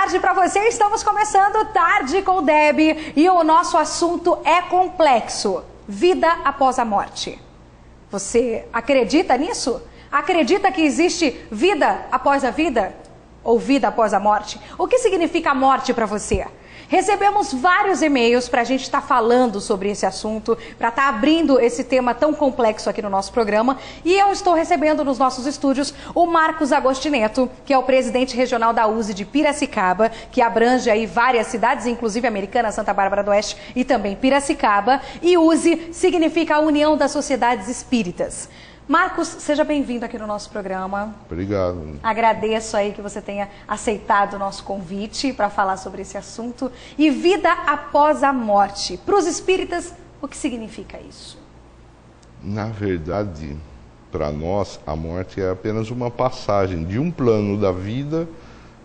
tarde para você. Estamos começando Tarde com Debbie e o nosso assunto é complexo: vida após a morte. Você acredita nisso? Acredita que existe vida após a vida? Ou vida após a morte? O que significa a morte para você? Recebemos vários e-mails para a gente estar falando sobre esse assunto, para estar abrindo esse tema tão complexo aqui no nosso programa. E eu estou recebendo nos nossos estúdios o Marcos Agostineto, que é o presidente regional da USE de Piracicaba, que abrange aí várias cidades, inclusive Americana, Santa Bárbara do Oeste e também Piracicaba. E USE significa a União das Sociedades Espíritas. Marcos, seja bem-vindo aqui no nosso programa. Obrigado. Agradeço aí que você tenha aceitado o nosso convite para falar sobre esse assunto. E vida após a morte. Para os espíritas, o que significa isso? Na verdade, para nós, a morte é apenas uma passagem de um plano da vida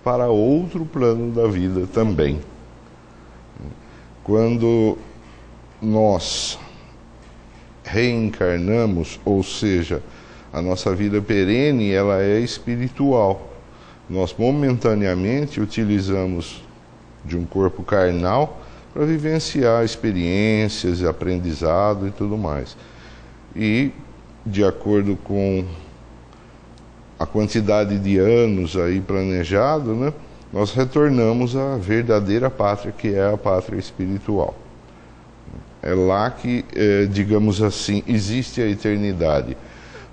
para outro plano da vida também. Quando nós reencarnamos, ou seja, a nossa vida perene, ela é espiritual. Nós momentaneamente utilizamos de um corpo carnal para vivenciar experiências, aprendizado e tudo mais. E, de acordo com a quantidade de anos aí planejado, né, nós retornamos à verdadeira pátria, que é a pátria espiritual. É lá que, digamos assim, existe a eternidade.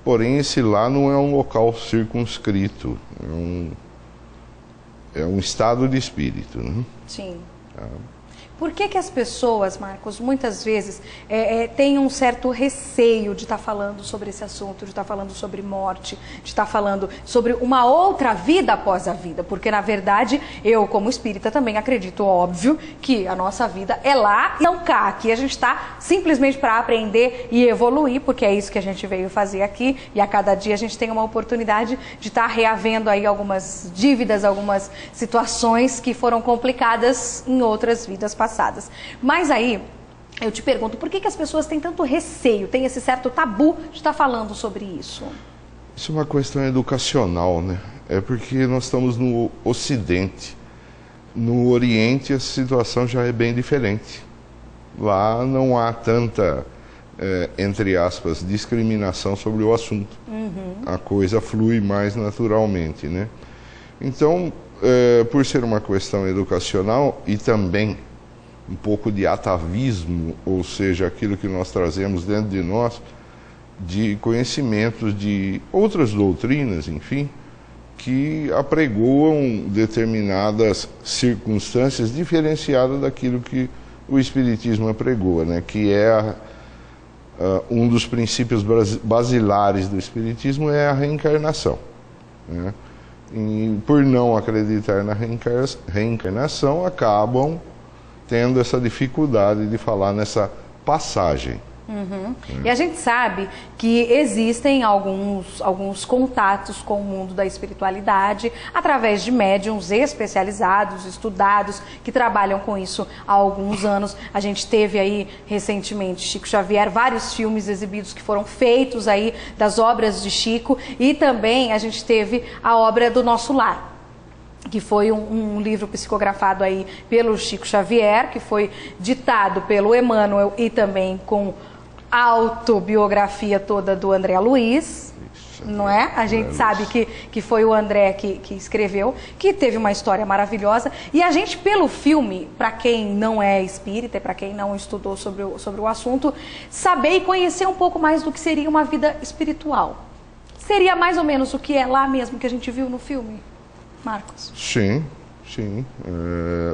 Porém, esse lá não é um local circunscrito, é um estado de espírito, né? Sim. Por que as pessoas, Marcos, muitas vezes têm um certo receio de estar falando sobre esse assunto, de estar falando sobre morte, de estar falando sobre uma outra vida após a vida? Porque, na verdade, eu, como espírita, também acredito, óbvio, que a nossa vida é lá e não cá. Aqui a gente está simplesmente para aprender e evoluir, porque é isso que a gente veio fazer aqui. E a cada dia a gente tem uma oportunidade de estar reavendo aí algumas dívidas, algumas situações que foram complicadas em outras vidas passadas. Mas aí, eu te pergunto, por que as pessoas têm tanto receio, têm esse certo tabu de estar falando sobre isso? Isso é uma questão educacional, né? É porque nós estamos no Ocidente. No Oriente a situação já é bem diferente. Lá não há tanta, entre aspas, discriminação sobre o assunto. A coisa flui mais naturalmente, né? Então, por ser uma questão educacional e também um pouco de atavismo, ou seja, aquilo que nós trazemos dentro de nós, de conhecimentos de outras doutrinas, enfim, que apregoam determinadas circunstâncias diferenciadas daquilo que o Espiritismo apregoa, né? Que é um dos princípios basilares do Espiritismo é a reencarnação, né? E por não acreditar na reencarnação, acabam tendo essa dificuldade de falar nessa passagem. E a gente sabe que existem alguns contatos com o mundo da espiritualidade através de médiuns especializados, estudados, que trabalham com isso há alguns anos. A gente teve aí recentemente Chico Xavier, vários filmes exibidos que foram feitos aí das obras de Chico, e também a gente teve a obra do Nosso Lar, que foi um livro psicografado aí pelo Chico Xavier, que foi ditado pelo Emmanuel e também com a autobiografia toda do André Luiz, não é? A gente sabe que foi o André que escreveu, que teve uma história maravilhosa. E a gente, pelo filme, para quem não é espírita e para quem não estudou sobre o assunto, saber e conhecer um pouco mais do que seria uma vida espiritual. Seria mais ou menos o que é lá mesmo que a gente viu no filme, Marcos? Sim, sim.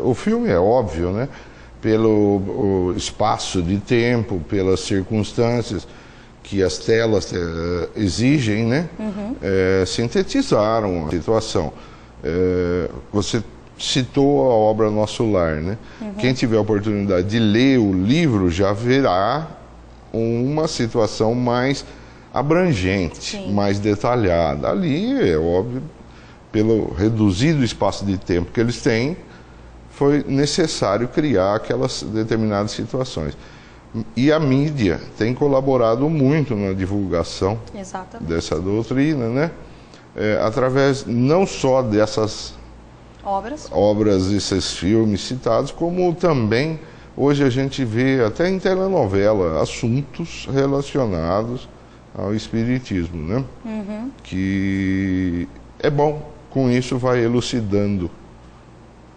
O filme é óbvio, né? Pelo espaço de tempo, pelas circunstâncias que as telas exigem, né? Sintetizaram a situação. Você citou a obra Nosso Lar, né? Quem tiver a oportunidade de ler o livro já verá uma situação mais abrangente, sim, mais detalhada. Ali, é óbvio, pelo reduzido espaço de tempo que eles têm, foi necessário criar aquelas determinadas situações. E a mídia tem colaborado muito na divulgação dessa doutrina, né? Através não só dessas obras, esses filmes citados, como também hoje a gente vê até em telenovela assuntos relacionados ao espiritismo, né? Que é bom, com isso vai elucidando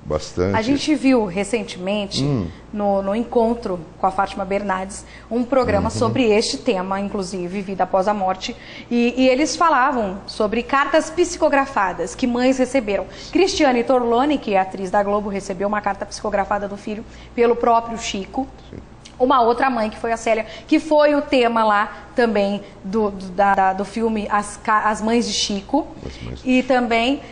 bastante. A gente viu recentemente, no encontro com a Fátima Bernardes, um programa sobre este tema, inclusive, vida após a morte, e eles falavam sobre cartas psicografadas que mães receberam. Cristiane Torlone, que é atriz da Globo, recebeu uma carta psicografada do filho pelo próprio Chico. Sim. Uma outra mãe, que foi a Célia, que foi o tema lá também do filme As Mães de Chico. E também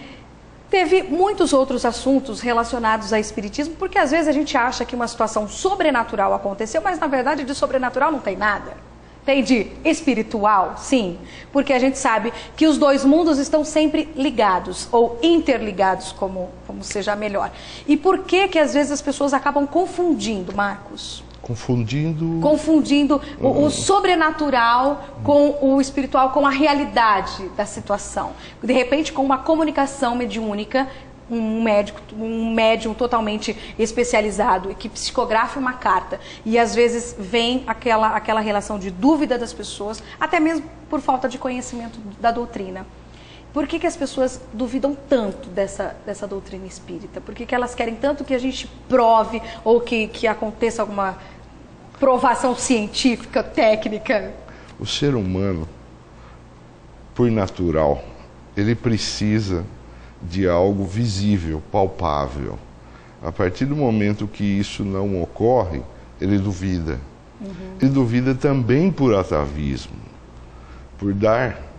teve muitos outros assuntos relacionados a espiritismo, porque às vezes a gente acha que uma situação sobrenatural aconteceu, mas na verdade de sobrenatural não tem nada. Tem de espiritual, sim, porque a gente sabe que os dois mundos estão sempre ligados, ou interligados, como seja melhor. E por que às vezes as pessoas acabam confundindo, Marcos? Confundindo o sobrenatural com o espiritual, com a realidade da situação. De repente, com uma comunicação mediúnica, um médium totalmente especializado e que psicografa uma carta. E às vezes vem aquela relação de dúvida das pessoas, até mesmo por falta de conhecimento da doutrina. Por que as pessoas duvidam tanto dessa doutrina espírita? Por que elas querem tanto que a gente prove ou que aconteça alguma provação científica, técnica? O ser humano, por natural, ele precisa de algo visível, palpável. A partir do momento que isso não ocorre, ele duvida. Ele duvida também por atavismo, por dar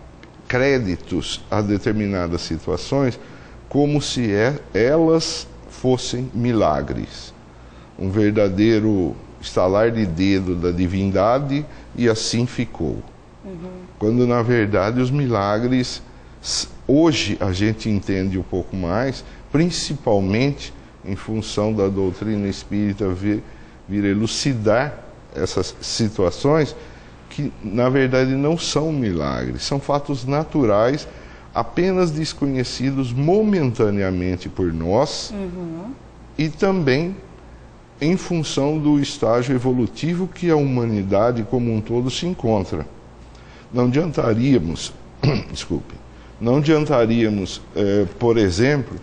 créditos a determinadas situações como se elas fossem milagres. Um verdadeiro estalar de dedo da divindade e assim ficou. Quando na verdade os milagres, hoje a gente entende um pouco mais, principalmente em função da doutrina espírita vir elucidar essas situações que na verdade não são milagres, são fatos naturais, apenas desconhecidos momentaneamente por nós e também em função do estágio evolutivo que a humanidade como um todo se encontra. Não adiantaríamos, por exemplo,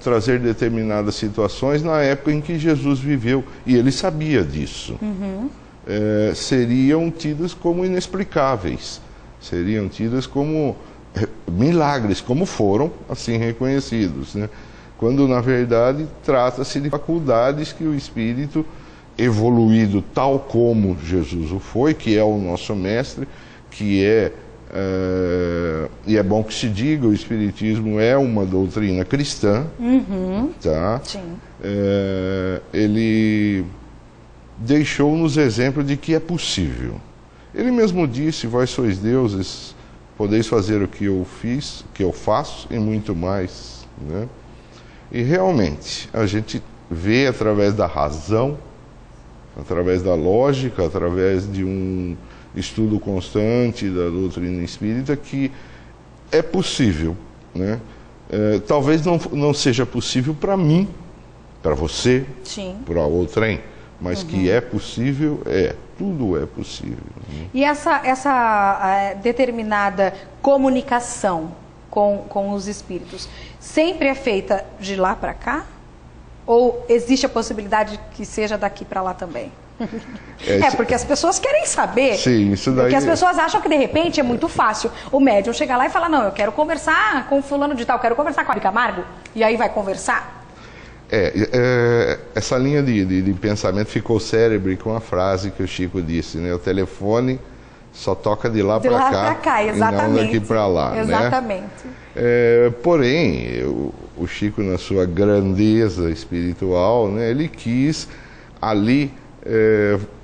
trazer determinadas situações na época em que Jesus viveu, e ele sabia disso. Seriam tidas como inexplicáveis, seriam tidas como milagres, como foram assim reconhecidos, né? Quando na verdade trata-se de faculdades que o espírito evoluído tal como Jesus o foi, que é o nosso mestre, que e é bom que se diga, o espiritismo é uma doutrina cristã, tá? Sim. Ele deixou-nos exemplo de que é possível. Ele mesmo disse: vós sois deuses, podeis fazer o que eu fiz, o que eu faço e muito mais, né? E realmente a gente vê através da razão, através da lógica, através de um estudo constante da doutrina espírita que é possível, né? Talvez não seja possível para mim, para você, para outrem, mas que é possível, tudo é possível, né? E essa determinada comunicação com os espíritos sempre é feita de lá para cá? Ou existe a possibilidade que seja daqui para lá também? Porque as pessoas querem saber. Sim, isso daí. Porque as pessoas acham que de repente é muito fácil o médium chegar lá e falar: não, eu quero conversar com fulano de tal, quero conversar com a Camargo, e aí vai conversar. Essa linha de pensamento ficou célebre com a frase que o Chico disse, né? O telefone só toca de lá para cá, exatamente. E não daqui para lá, exatamente. Né? Porém, o Chico, na sua grandeza espiritual, né, ele quis ali,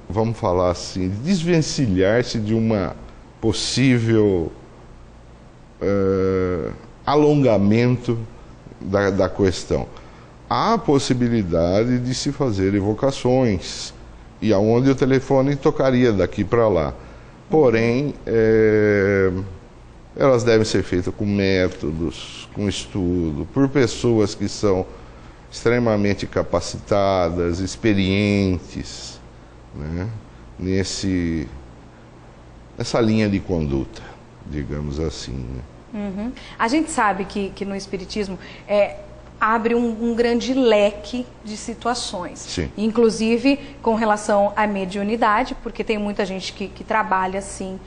vamos falar assim, desvencilhar-se de uma possível alongamento da questão. Há a possibilidade de se fazer evocações, e aonde o telefone tocaria daqui para lá. Porém, elas devem ser feitas com métodos, com estudo, por pessoas que são extremamente capacitadas, experientes, né, nessa linha de conduta, digamos assim, né? Uhum. A gente sabe que no Espiritismo abre um grande leque de situações. Sim. Inclusive com relação à mediunidade, porque tem muita gente que trabalha assim,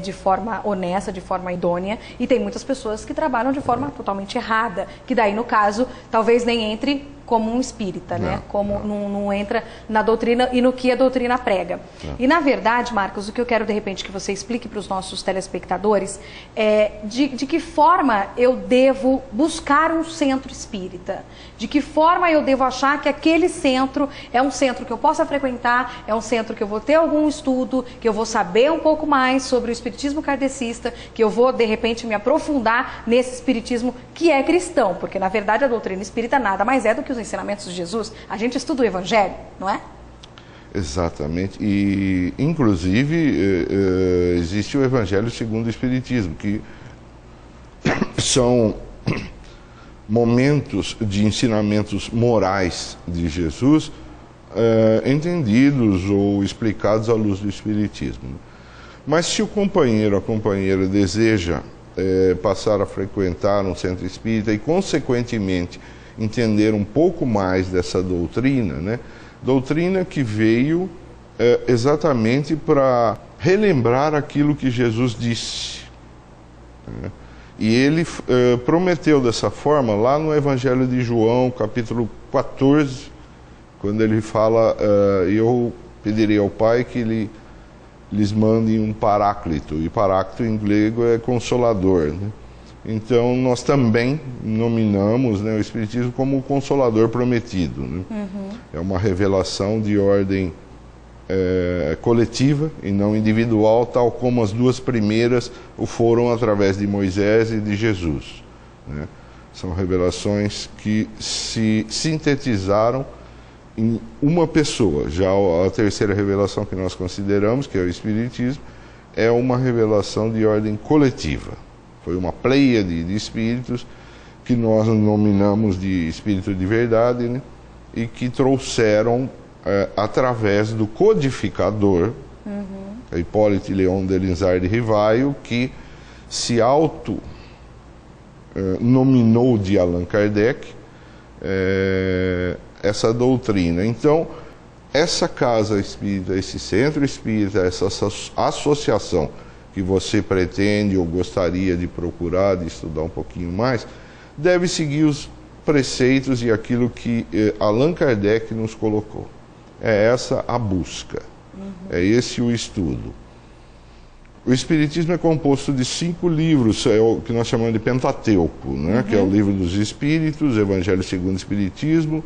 de forma honesta, de forma idônea, e tem muitas pessoas que trabalham de forma totalmente errada, que daí no caso talvez nem entre como um espírita, né? Como não entra na doutrina e no que a doutrina prega. E na verdade, Marcos, o que eu quero de repente que você explique para os nossos telespectadores é de que forma eu devo buscar um centro espírita, de que forma eu devo achar que aquele centro é um centro que eu possa frequentar, é um centro que eu vou ter algum estudo, que eu vou saber um pouco mais sobre o espiritismo kardecista, que eu vou de repente me aprofundar nesse espiritismo que é cristão, porque na verdade a doutrina espírita nada mais é do que os ensinamentos de Jesus. A gente estuda o Evangelho, não é? Exatamente. E, inclusive, existe o Evangelho segundo o Espiritismo, que são momentos de ensinamentos morais de Jesus entendidos ou explicados à luz do Espiritismo. Mas se o companheiro, a companheira deseja passar a frequentar um centro espírita e, consequentemente, entender um pouco mais dessa doutrina, né? Doutrina que veio exatamente para relembrar aquilo que Jesus disse, né? E ele prometeu dessa forma lá no Evangelho de João, capítulo 14, quando ele fala, eu pedirei ao Pai que ele lhes mande um paráclito, e paráclito em grego é consolador, né? Então, nós também nominamos, né, o Espiritismo como o Consolador Prometido, né? Uhum. É uma revelação de ordem coletiva e não individual, tal como as duas primeiras o foram através de Moisés e de Jesus, né? São revelações que se sintetizaram em uma pessoa. Já a terceira revelação que nós consideramos, que é o Espiritismo, é uma revelação de ordem coletiva. Foi uma pleiade de espíritos que nós nominamos de espírito de verdade, né? E que trouxeram, através do codificador, Hipólito Leon Delisard de Rivaio, que se auto-nominou de Allan Kardec, essa doutrina. Então, essa casa espírita, esse centro espírita, essa associação que você pretende ou gostaria de procurar, de estudar um pouquinho mais, deve seguir os preceitos e aquilo que Allan Kardec nos colocou. É essa a busca, é esse o estudo. O Espiritismo é composto de 5 livros, é o que nós chamamos de Pentateuco, né? Que é o Livro dos Espíritos, Evangelho segundo o Espiritismo,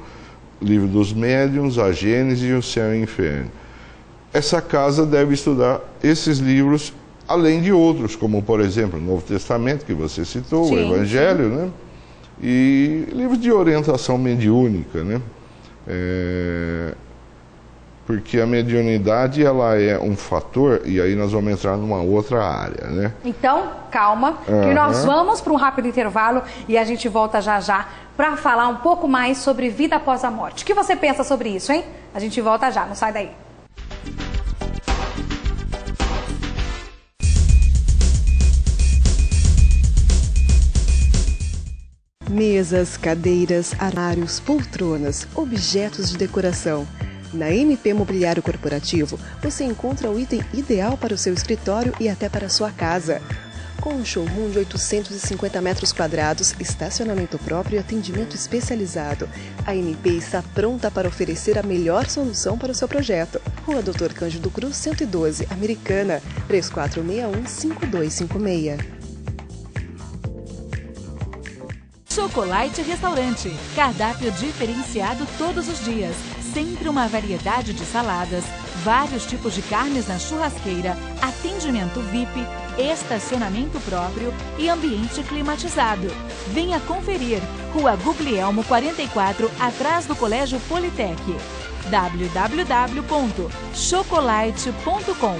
Livro dos Médiuns, a Gênese e o Céu e o Inferno. Essa casa deve estudar esses livros, além de outros, como, por exemplo, o Novo Testamento, que você citou, sim, o Evangelho, né? E livros de orientação mediúnica, né? Porque a mediunidade, ela é um fator, e aí nós vamos entrar numa outra área, né? Então, calma, que nós vamos para um rápido intervalo e a gente volta já já para falar um pouco mais sobre vida após a morte. O que você pensa sobre isso, hein? A gente volta já, não sai daí. Mesas, cadeiras, armários, poltronas, objetos de decoração. Na MP Mobiliário Corporativo, você encontra o item ideal para o seu escritório e até para a sua casa. Com um showroom de 850 metros quadrados, estacionamento próprio e atendimento especializado, a MP está pronta para oferecer a melhor solução para o seu projeto. Rua Dr. Cândido Cruz, 112, Americana, 3461-5256. Chocolate Restaurante. Cardápio diferenciado todos os dias. Sempre uma variedade de saladas, vários tipos de carnes na churrasqueira, atendimento VIP, estacionamento próprio e ambiente climatizado. Venha conferir. Rua Guglielmo 44, atrás do Colégio Politec. www.chocolate.com.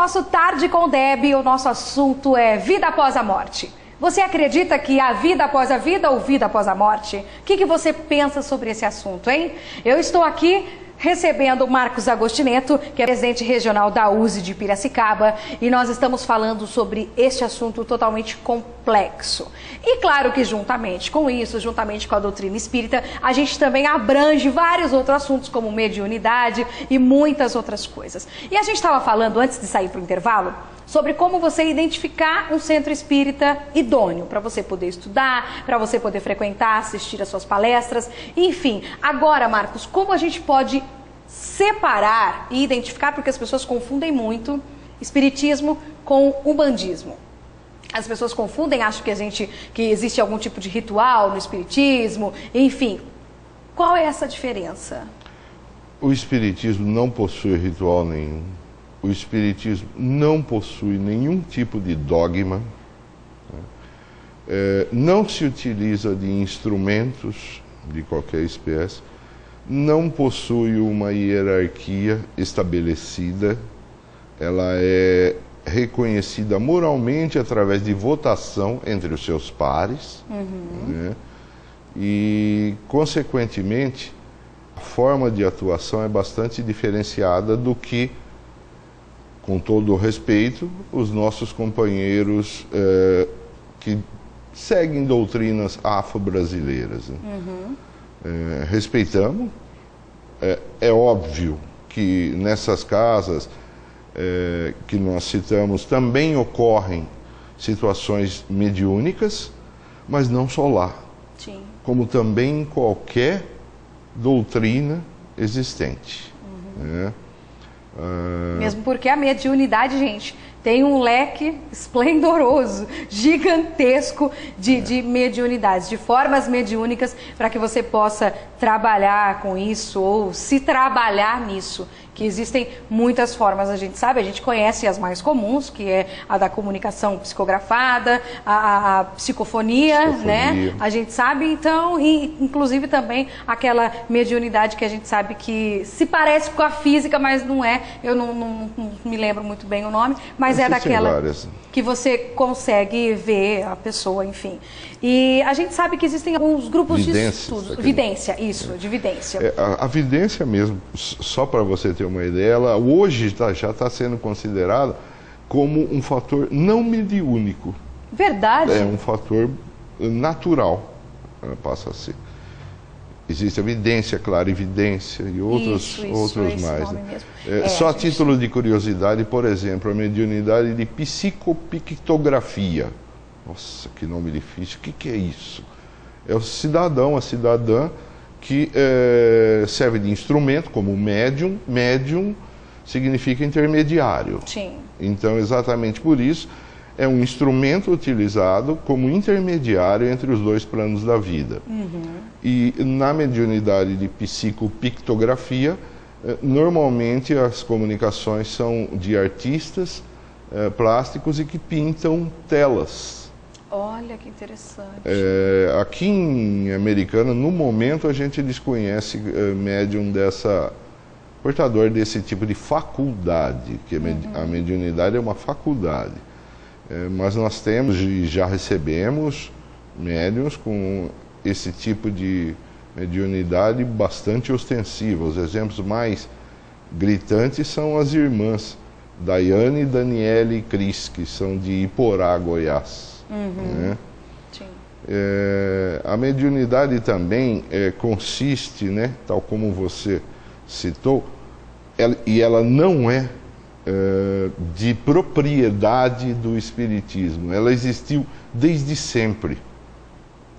nosso Tarde com Deb, o nosso assunto é vida após a morte. Você acredita que há vida após a vida ou vida após a morte? O que você pensa sobre esse assunto, hein? Eu estou aqui recebendo o Marcos Agostineto, que é presidente regional da USE de Piracicaba, e nós estamos falando sobre este assunto totalmente complexo. E claro que juntamente com isso, juntamente com a doutrina espírita, a gente também abrange vários outros assuntos, como mediunidade e muitas outras coisas. E a gente estava falando, antes de sair para o intervalo, sobre como você identificar um centro espírita idôneo, para você poder estudar, para você poder frequentar, assistir às suas palestras, enfim. Agora, Marcos, como a gente pode separar e identificar, porque as pessoas confundem muito espiritismo com umbandismo. As pessoas confundem, acham que existe algum tipo de ritual no espiritismo, enfim. Qual é essa diferença? O espiritismo não possui ritual nenhum. O espiritismo não possui nenhum tipo de dogma, não se utiliza de instrumentos de qualquer espécie, não possui uma hierarquia estabelecida, ela é reconhecida moralmente através de votação entre os seus pares, né? E, consequentemente, a forma de atuação é bastante diferenciada do que, com todo o respeito, os nossos companheiros que seguem doutrinas afro-brasileiras. Né? Respeitamos. É óbvio que nessas casas que nós citamos também ocorrem situações mediúnicas, mas não só lá. Sim. Como também em qualquer doutrina existente. Né? Mesmo porque a mediunidade, gente, tem um leque esplendoroso, gigantesco de mediunidades, de formas mediúnicas para que você possa trabalhar com isso ou se trabalhar nisso. Que existem muitas formas, a gente sabe, a gente conhece as mais comuns, que é a da comunicação psicografada, a psicofonia, né? A gente sabe, então, e inclusive também aquela mediunidade que a gente sabe que se parece com a física, mas não é, eu não me lembro muito bem o nome, mas é daquela que você consegue ver a pessoa, enfim. E a gente sabe que existem alguns grupos de estudos. Vidência, isso, de vidência. A vidência mesmo, só para você ter uma ideia, ela hoje já está sendo considerada como um fator não mediúnico. Verdade. É um fator natural, passa a ser. Existe a vidência, clarividência e outros mais. Né? Só a título de curiosidade, por exemplo, a mediunidade de psicopictografia. Nossa, que nome difícil. O que é isso? É o cidadão, a cidadã que serve de instrumento, como médium. Médium significa intermediário. Sim. Então, exatamente por isso, é um instrumento utilizado como intermediário entre os dois planos da vida. E na mediunidade de psicopictografia, normalmente as comunicações são de artistas plásticos e que pintam telas. Olha que interessante. Aqui em Americana, no momento, a gente desconhece médium portador desse tipo de faculdade, que a mediunidade é uma faculdade. Mas nós temos e já recebemos médiuns com esse tipo de mediunidade bastante ostensiva. Os exemplos mais gritantes são as irmãs Daiane, Daniele e Cris, que são de Iporá, Goiás. Né? Sim. A mediunidade também consiste, né, tal como você citou, e ela não é de propriedade do espiritismo. Ela existiu desde sempre.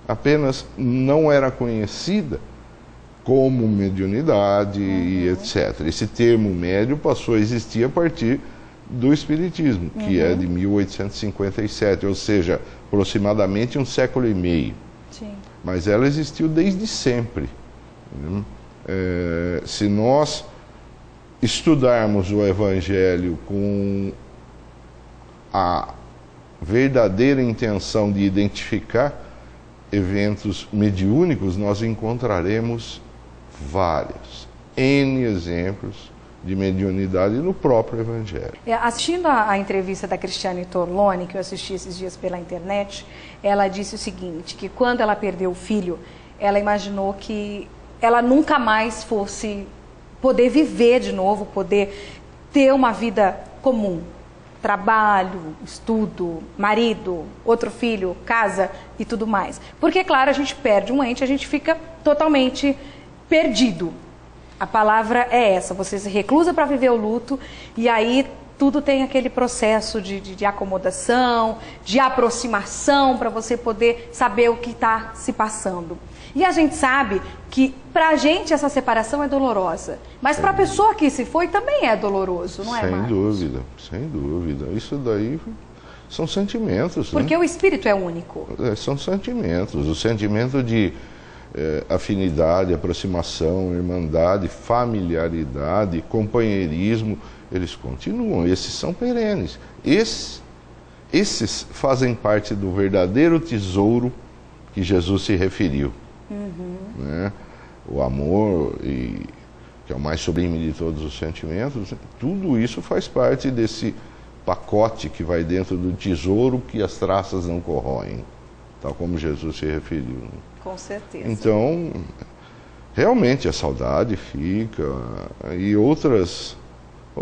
Apenas não era conhecida como mediunidade e etc. Esse termo médium passou a existir a partir do espiritismo, que é de 1857, ou seja, aproximadamente um século e meio. Sim. Mas ela existiu desde sempre. Se nós estudarmos o Evangelho com a verdadeira intenção de identificar eventos mediúnicos, nós encontraremos vários, N exemplos de mediunidade no próprio Evangelho. Assistindo a entrevista da Cristiane Torlone, que eu assisti esses dias pela internet, ela disse o seguinte, que quando ela perdeu o filho, ela imaginou que ela nunca mais fosse poder viver de novo, poder ter uma vida comum. Trabalho, estudo, marido, outro filho, casa e tudo mais. Porque, claro, a gente perde um ente, a gente fica totalmente perdido. A palavra é essa, você se reclusa para viver o luto e aí tudo tem aquele processo de acomodação, de aproximação para você poder saber o que está se passando. E a gente sabe que para a gente essa separação é dolorosa, mas para a pessoa que se foi também é doloroso, não é, Marcos? Sem dúvida, sem dúvida. Isso daí são sentimentos. Porque o espírito é único. São sentimentos, o sentimento de afinidade, aproximação, irmandade, familiaridade, companheirismo, eles continuam, esses são perenes. Esses fazem parte do verdadeiro tesouro que Jesus se referiu. Né? O amor, que é o mais sublime de todos os sentimentos, tudo isso faz parte desse pacote que vai dentro do tesouro que as traças não corroem, tal como Jesus se referiu. Né? Com certeza. Então, realmente a saudade fica, e outros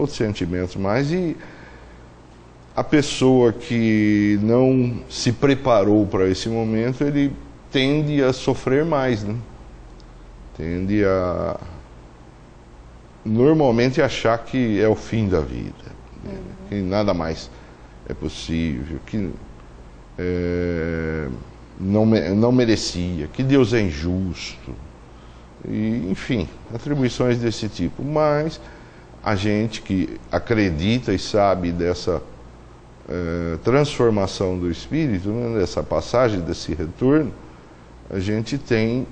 sentimentos mais, e a pessoa que não se preparou para esse momento, ele tende a sofrer mais, né? Tende a normalmente achar que é o fim da vida, né? Que nada mais é possível, que não merecia, que Deus é injusto, e, enfim, atribuições desse tipo. Mas a gente que acredita e sabe dessa transformação do espírito, né, dessa passagem, desse retorno, a gente tem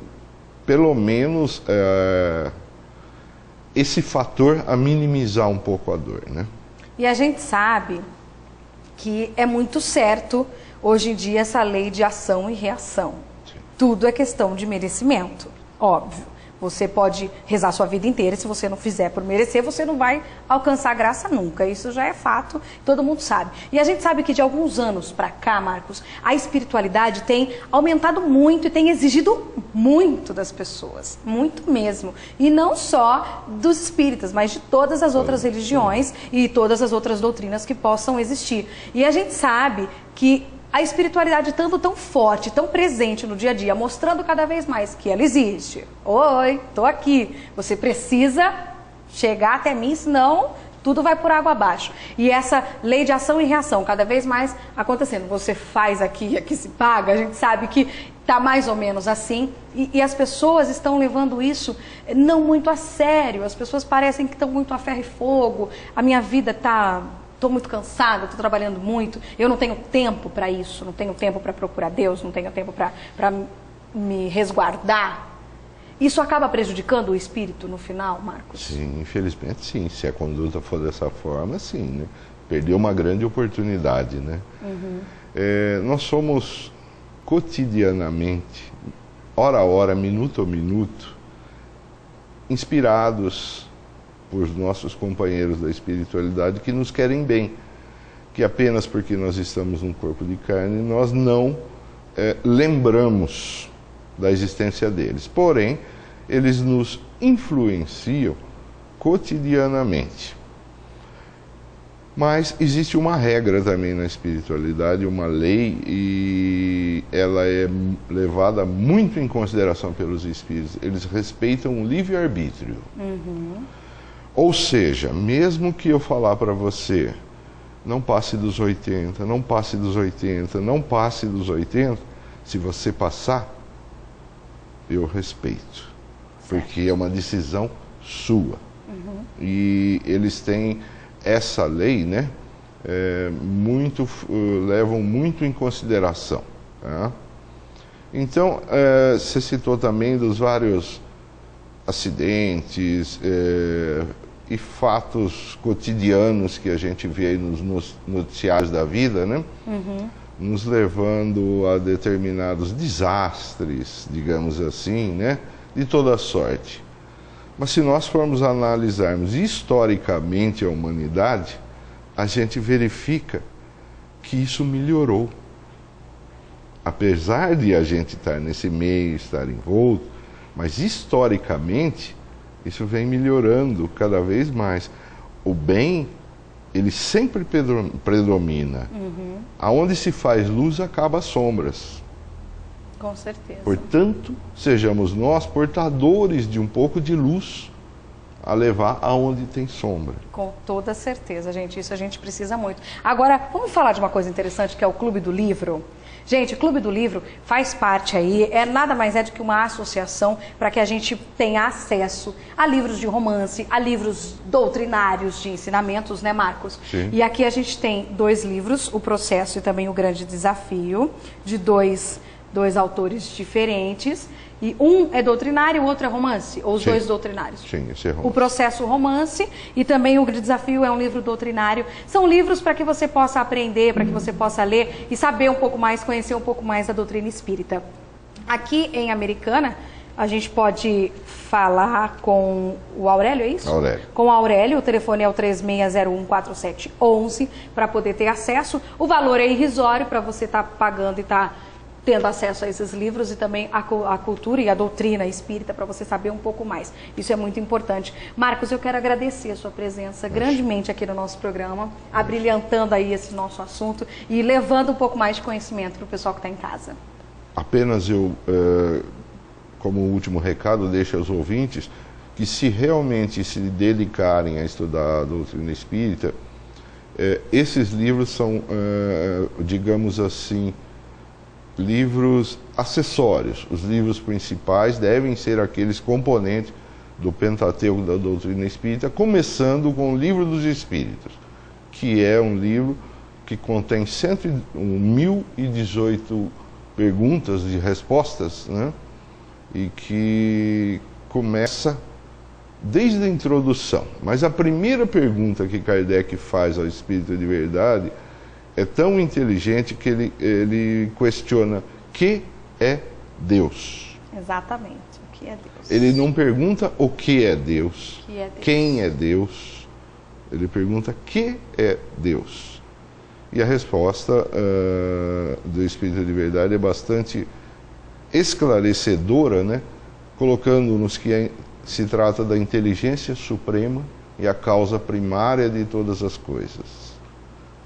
pelo menos esse fator a minimizar um pouco a dor, né? E a gente sabe que é muito certo hoje em dia essa lei de ação e reação. Sim. Tudo é questão de merecimento, óbvio. Você pode rezar sua vida inteira, e se você não fizer por merecer, você não vai alcançar graça nunca. Isso já é fato, todo mundo sabe. E a gente sabe que de alguns anos para cá, Marcos, a espiritualidade tem aumentado muito e tem exigido muito das pessoas, muito mesmo. E não só dos espíritas, mas de todas as outras religiões e todas as outras doutrinas que possam existir. E a gente sabe que a espiritualidade estando tão forte, tão presente no dia a dia, mostrando cada vez mais que ela existe. Oi, estou aqui. Você precisa chegar até mim, senão tudo vai por água abaixo. E essa lei de ação e reação cada vez mais acontecendo. Você faz aqui, aqui se paga. A gente sabe que está mais ou menos assim. E as pessoas estão levando isso não muito a sério. As pessoas parecem que estão muito a ferro e fogo. A minha vida está... Estou muito cansada, estou trabalhando muito, eu não tenho tempo para isso, não tenho tempo para procurar Deus, não tenho tempo para me resguardar. Isso acaba prejudicando o espírito no final, Marcos? Sim, infelizmente sim. Se a conduta for dessa forma, sim, né? Perdeu uma grande oportunidade, né? Nós somos cotidianamente, hora a hora, minuto a minuto, inspirados por nossos companheiros da espiritualidade que nos querem bem, que apenas porque nós estamos num corpo de carne, nós não lembramos da existência deles. Porém, eles nos influenciam cotidianamente. Mas existe uma regra também na espiritualidade, uma lei, e ela é levada muito em consideração pelos espíritos. Eles respeitam o livre-arbítrio. Ou seja, mesmo que eu falar para você, não passe dos 80, não passe dos 80, não passe dos 80, se você passar, eu respeito. Porque é uma decisão sua. E eles têm essa lei, né? Levam muito em consideração. Tá? Então, você citou também dos vários acidentes e fatos cotidianos que a gente vê aí nos noticiários da vida, né? Nos levando a determinados desastres, digamos assim, né? De toda sorte. Mas se nós formos analisarmos historicamente a humanidade, a gente verifica que isso melhorou. Apesar de a gente estar nesse meio, estar envolto, mas historicamente isso vem melhorando cada vez mais. O bem, ele sempre predomina. Aonde se faz luz, acaba as sombras. Com certeza. Portanto, sejamos nós portadores de um pouco de luz a levar aonde tem sombra. Com toda certeza, gente. Isso a gente precisa muito. Agora, vamos falar de uma coisa interessante, que é o Clube do Livro. Gente, o Clube do Livro faz parte aí, nada mais é do que uma associação para que a gente tenha acesso a livros de romance, a livros doutrinários de ensinamentos, né, Marcos? Sim. E aqui a gente tem 2 livros, O Processo e também O Grande Desafio, de dois autores diferentes. E um é doutrinário, o outro é romance, ou os Sim. dois doutrinários? Sim, esse é romance. O Processo romance e também O Grande Desafio é um livro doutrinário. São livros para que você possa aprender, para que você possa ler e saber um pouco mais, conhecer um pouco mais da doutrina espírita. Aqui em Americana, a gente pode falar com o Aurélio, é isso? Aurélio. Com o Aurélio, o telefone é o 36014711 para poder ter acesso. O valor é irrisório para você estar pagando e estar tendo acesso a esses livros e também a cultura e a doutrina espírita para você saber um pouco mais. Isso é muito importante. Marcos, eu quero agradecer a sua presença grandemente aqui no nosso programa, abrilhantando aí esse nosso assunto e levando um pouco mais de conhecimento para o pessoal que está em casa. Apenas eu, como último recado, deixo aos ouvintes que se realmente se dedicarem a estudar a doutrina espírita, esses livros são, digamos assim, livros acessórios. Os livros principais devem ser aqueles componentes do Pentateuco da doutrina espírita, começando com o Livro dos Espíritos, que é um livro que contém 1018 perguntas e respostas, né? E que começa desde a introdução. Mas a primeira pergunta que Kardec faz ao Espírito de Verdade é tão inteligente que ele questiona: que é Deus? Exatamente, o que é Deus? Ele não pergunta o que é Deus, Que é Deus? Quem é Deus. Ele pergunta: que é Deus? E a resposta do Espírito de Verdade é bastante esclarecedora, né? Colocando-nos que se trata da inteligência suprema e a causa primária de todas as coisas.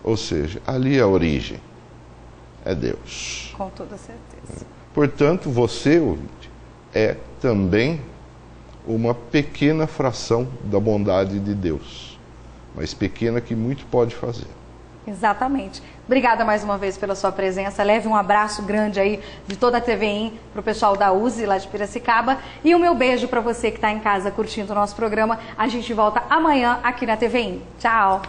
Ou seja, ali a origem é Deus. Com toda certeza. Portanto, você, ouvinte, é também uma pequena fração da bondade de Deus, mas pequena que muito pode fazer. Exatamente. Obrigada mais uma vez pela sua presença. Leve um abraço grande aí de toda a TVIM para o pessoal da USE lá de Piracicaba. E o meu beijo para você que está em casa curtindo o nosso programa. A gente volta amanhã aqui na TVIM. Tchau!